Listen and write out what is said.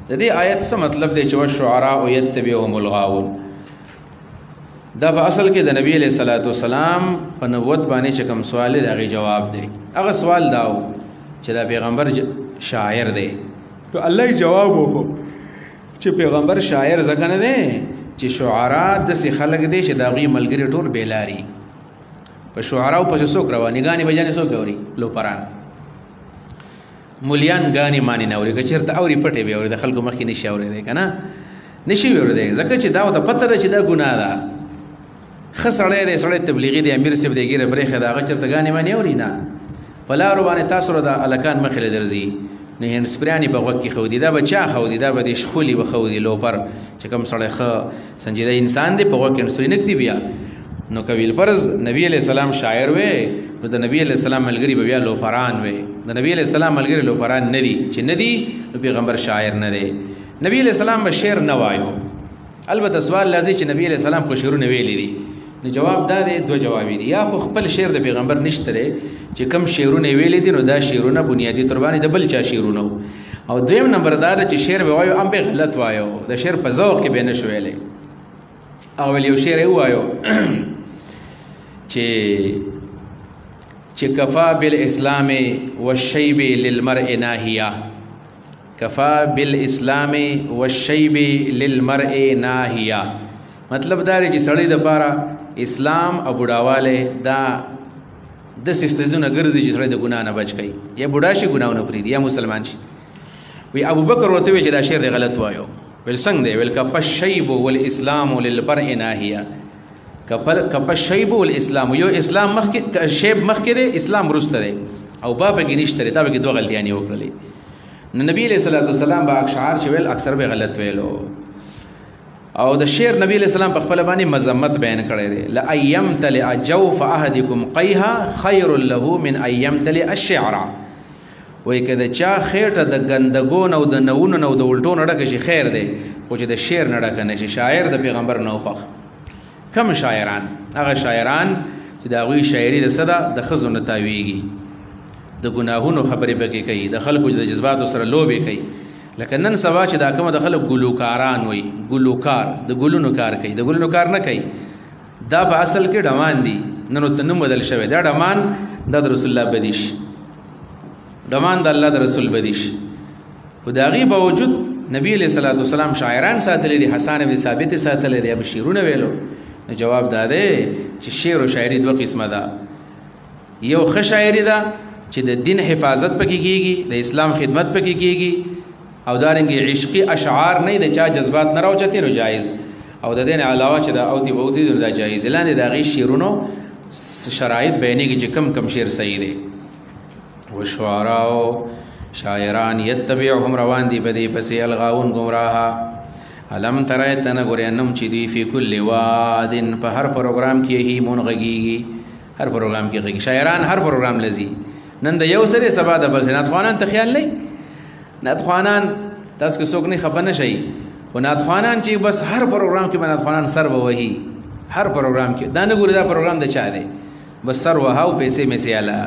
د دې آیت څه مطلب دی چې والشعراء یتبعهم الغاوون؟ دا په اصل کې د نبی علیہ الصلوۃ والسلام په نبوت باندې چې کوم سوال دی هغه جواب دی. هغه سوال داو چې دا پیغمبر شاعر دی. تو الله جواب وکړو چې پیغمبر شاعر ځکه نه دی چې شعرا داسې خلک دی چې د هغوی ملګري ټول بېلاري. په شعراو پسې څوک رواني ګانې بجانې څوک اوري؟ لوپران مولیان ګانې مانې نه اوري. که چېرته اوري پټې به اوري، د خلکو مخکې نشي اورېدی که نه نشي اورېدی، ځکه چې دا ورته پته ده چې دا ګناه ده. ښه سړی دی، سړی تبلیغي دی، امیر صاحب دی، ګیره برېښه ده، هغه چېرته ګانې مانې اوري نه. په لارو باندې تاسو سره د هلکان مخې له درځي نو هینډسپریانې په غوږ کې ښودي. دا به چا ښودي؟ دا به دې شخولي به ښودي لوپر چې کوم سړی ښه سنجیده انسان دی، په غوږ کې هینډسپري نه ږدي بیا. نو که ویلپرز نبی علیہ السلام شاعر وی نو د نبی علیہ السلام ملګري به بیا لوپران وی. د نبی علیہ السلام ملګري لوپران نه دي، چې نه دي نو پیغمبر شاعر نه دی. نبی علیہ السلام به شعر نه وایو. البته سوال لازم چې نبی علیہ السلام خو شعرونه ویلي دي. نو جواب دا دی، دوه جوابې دي. یا خو خپل شعر د پیغمبر نشته دی چې کم شعرونه ویلي دي نو دا شعرونه بنیادي طور باندې د بل چا شعرونه وو. او دویم نمبر دا ده چې شعر به وایو هم به غلط وایو، د شعر په ذوق کې به نه شو ویلی. او یو شعر یې ووایو چې کفا بالاسلام والشیب للمرء ناهیه، کفا بالاسلام والشیب للمرء ناهیه. مطلب دا دی چې سړی دپاره اسلام او بوډاوالی دا داسې څیزونه ګرځي چې سړی د ګناه نه بچ کوي. یا بوډا شي ګناهونه پرېږدي، یا مسلمان شي. وی ابوبکر ورته وی چې دا شعر دی غلط وایو. ویل څنګه دی؟ ویل کفا الشیب والاسلام للمرء ناهیه. کپا شیب والاسلام، یو اسلام مخکې، شیب مخکې دی، اسلام وروسته دی، او با پکې نشته دی. تا پکې دوه غلطیانې وکړلې. نو نبی علیہ الصلوۃ والسلام به اشعار چې ویل اکثر به غلط ویلو. او د شعر نبی علیہ السلام په خپل باندې مذمت بیان کړی دی. لأن یمتلئ جوف احدکم قیها خیر له من ان یمتلئ الشعر. وایي که د چا خېټه د ګندګو نه او د نوونو نه او د الټو نه ډکه شي خیر دی، خو چې د شعر نه ډکه نه شي. شاعر د پیغمبر نه خوښ. کم شاعران؟ هغه شاعران چې د هغوی شاعري د څه ده؟ د ښځو نه تاویږي، د ګناهونو خبرې پکې کوي، د خلکو د جذباتو سره لوبې کوي. لکه نن سبا چې دا کومه د خلک ګلوکاران وایي، ګلوکار د ګلونو کار کوي، د ګلونو کار نه کوي. دا په اصل کې ډمان دي. نن ورته نوم بدل شوی. دا ډمان دا د رسول الله بدیش، ډمان د الله د رسول بدیش. خو د هغې باوجود نبی علیہ الصلوۃ والسلام شاعران ساتلی دي. حسان بن ثابت ساتلی دی، هغه شعرونه ویلو. نو جواب دا دی چې شعر او شاعري دوه قسمه ده. یو ښه شاعري ده چې د دین حفاظت پکې کېږي، د اسلام خدمت پکې کېږي، او دارنګې عشقي اشعار نه د چا جذبات نه راوچتې نو جایز. او د دې نه علاوه چې دا اوتي بوتي نو دا جایز. لاندې د هغې شعرونو شرایط بیانېږي چې کم کم شعر صحیح دی. والشعراء شاعران یتبعهم روان دي په دې پسې الغاون ګمراهه. علم ترى تنه ګورې انم چې دوی فی کل واد، په هر پروګرام کې هیمون غږیږي، هر پروګرام کې غږیږي. شاعران هر پروګرام لذي. نن د یو سره سبا د بل سره ناتخوانان ته خیال نه. ناتخوانان تاسو کې څوک نه خفه نه شي، خو ناتخوانان چې بس هر پروګرام کې ناتخوانان سر وهي. هر پروګرام کې دا نه ګوري دا پروګرام د چا دی، بس سر وهاو پیسې مې سیاله.